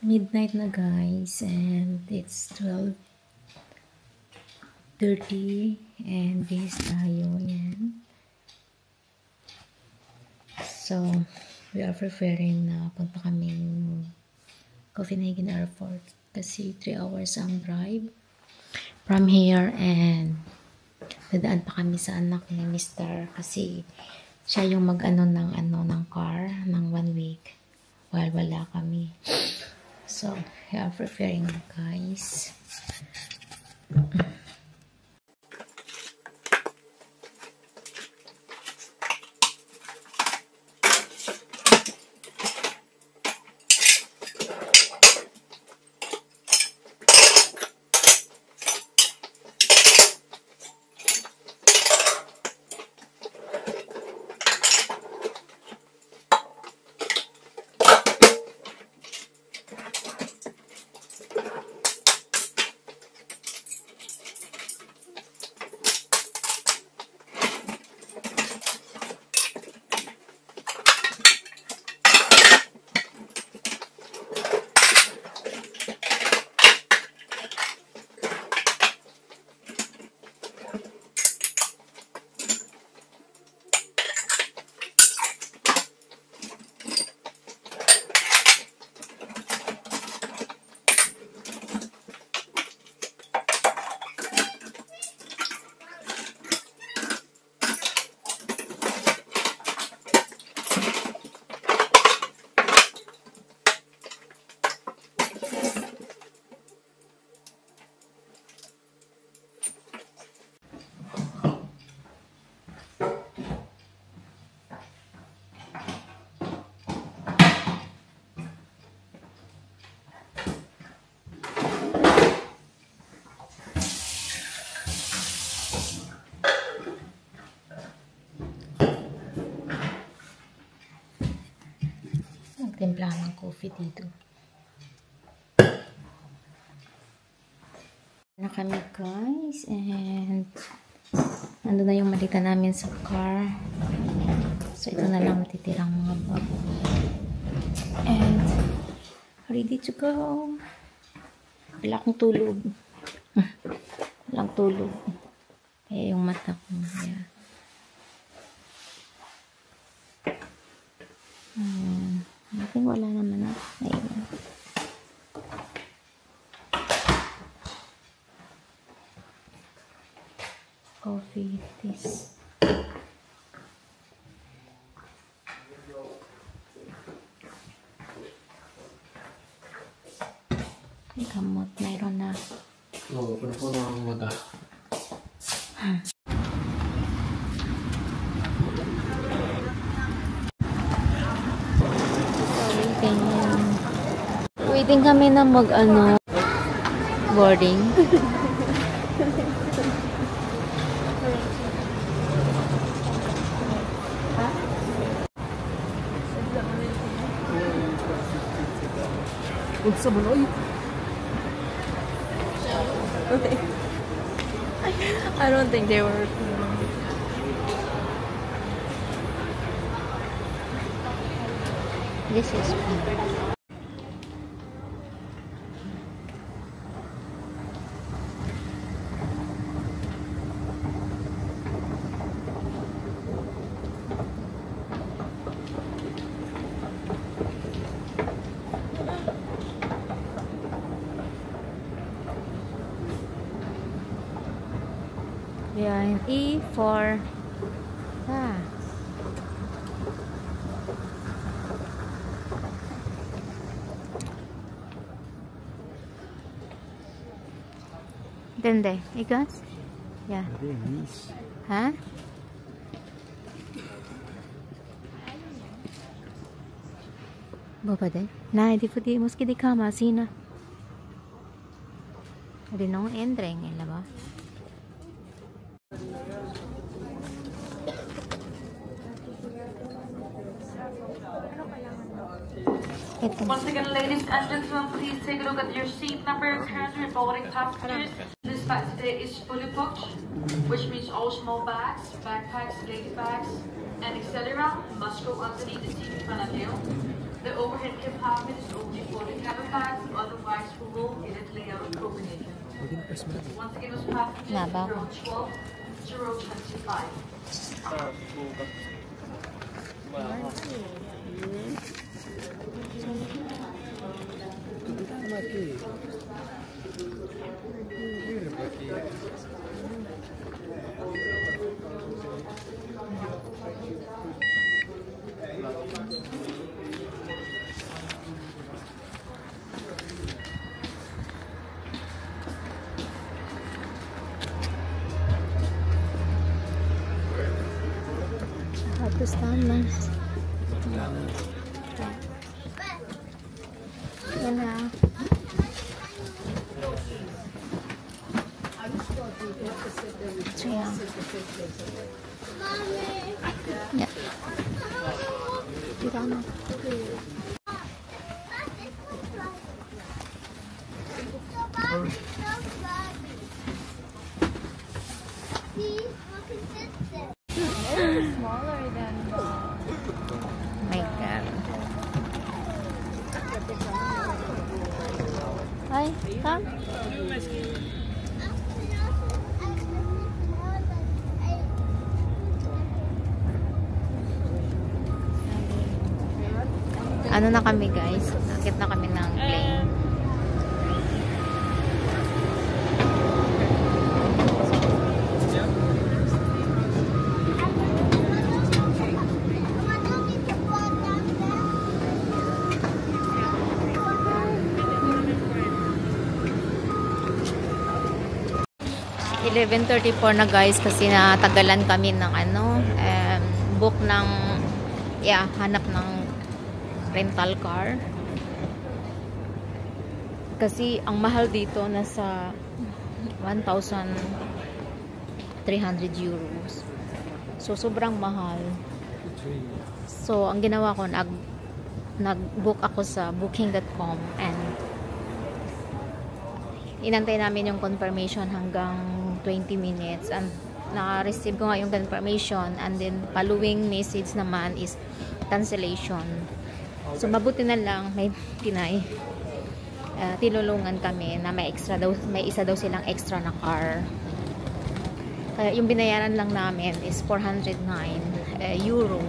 Midnight na guys, and it's 12:30 and bihis tayo. Yan. So we are preparing na punta kaming Copenhagen Airport kasi 3 hours ang drive from here, and dadaan pa kami sa anak ni Mr. kasi siya yung mag-ano ng car ng 1 week while wala kami. So, we are preparing guys. Timplahan ng coffee dito. Na kami guys, and ando na yung malita namin sa car. So ito na lang matitirang mga bag. And ready to go. Wala akong tulog. Walang tulog. Kaya yung mata ko. Yeah. I think wala naman na. Ayun. Coffee, this. May gamot, mayroon na. Oo, pero po na ang mata. Waiting kami na boarding. I don't think they were. This is yeah, E for Dende, ikas? Yeah. Huh? Baba de? Nej, det är för det måste det komma sina. Är det någon ändring eller vad? Once again, ladies and gentlemen, please take a look at your seat numbers. Currently boarding passengers. This flight today is fully booked, which means all small bags, backpacks, lady bags, and etc. must go underneath the seat in front of you. The overhead compartment is only for the cabin bags, otherwise full in its layout combination. Once again, was passengers Naba. row 12-025. Tapos tama. Yan na. Yeah. Yeah. Dito na. Smaller than My God. Hi, come. Ano na kami guys? Akit na kami ng plane. $11:34 na guys kasi natagalan kami ng book ng hanap ng rental car kasi ang mahal dito nasa 1,300 euros, so sobrang mahal. So ang ginawa ko, nag-book ako sa booking.com and inantay namin yung confirmation hanggang 20 minutes and na-receive ko nga yung confirmation, and then following message naman is cancellation. So mabuti na lang may tinulungan kami na may isa daw silang extra na car. Kaya yung binayaran lang namin is 409 euro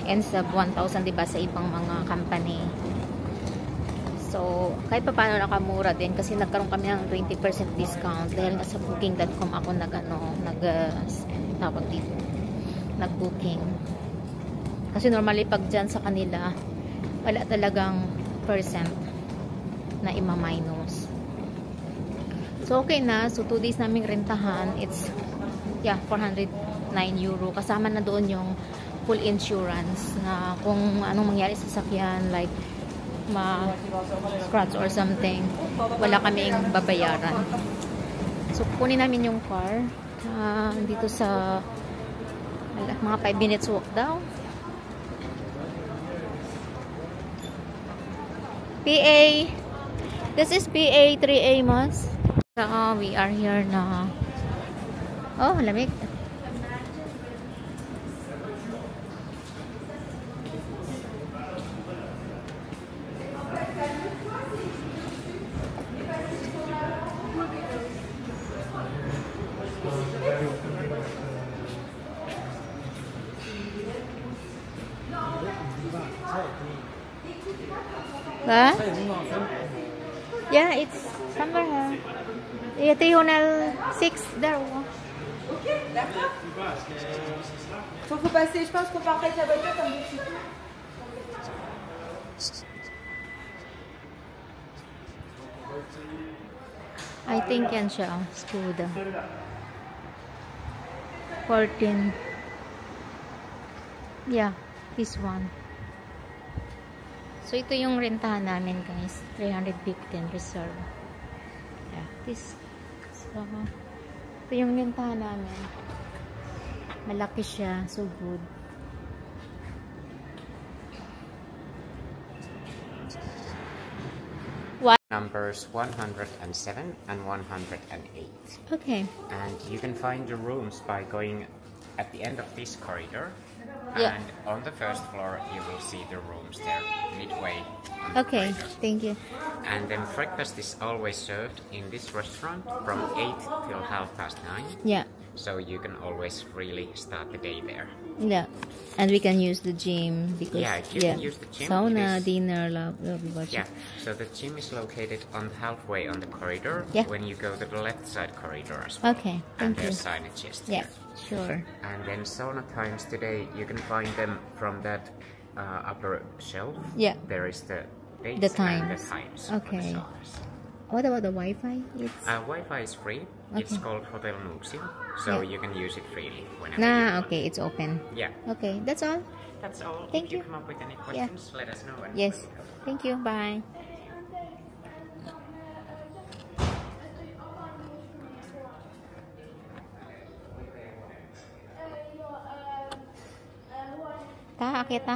instead of 1,000 diba sa ibang mga company. So, kahit pa paano nakamura din kasi nagkaroon kami ng 20% discount dahil nga sa booking.com ako nag-booking. Kasi normally pag dyan sa kanila, wala talagang percent na ima-minus. So, okay na. So, 2 days naming rentahan. It's, 409 euro. Kasama na doon yung full insurance na kung anong mangyari sa sakyan, like, scratch or something, wala kaming babayaran. So kunin namin yung car dito sa mga 5 minutes walk daw. PA, this is PA 3A mas. So we are here na. Oh, lamig. Huh? Yeah, it's somewhere here. Yeah, Tribunal 6 there. Ok, d'accord. Faut passer, je pense qu'on part avec la voiture comme vous. I think yan siya, Skoda. 14. Yeah, this one. So, ito yung rentahan namin, guys. 315 reserve. Yeah, this. So, ito yung rentahan namin. Malaki siya. So good. Numbers 107 and 108. Okay. And you can find the rooms by going at the end of this corridor. Yeah. And on the first floor, you will see the rooms there, midway on the Okay, corridor. thank you. And then breakfast is always served in this restaurant from 8 till 9:30. Yeah, So you can always really start the day there. yeah. And we can use the gym because Yeah, you can use the gym. sauna, It is- dinner, love watching. Yeah, so the gym is located on halfway on the corridor Yeah. when you go to the left side corridor as well. Okay, And thank you. there's signages there. Yeah, sure. And then sauna times today, you can find them from that upper shelf. Yeah. There is the dates The and the times. times for the Okay. saunas. What about the Wi-Fi? It's Wi-Fi is free. It's Okay. called Hotel Nuuksio, so Yeah. you can use it freely whenever you nah. want. Okay, it's open. Yeah, Okay, that's all. that's all. Thank if you you. come up with any Yeah. questions, let us know. And Yes. we'll help. Thank you. Bye. Ta, akit ta.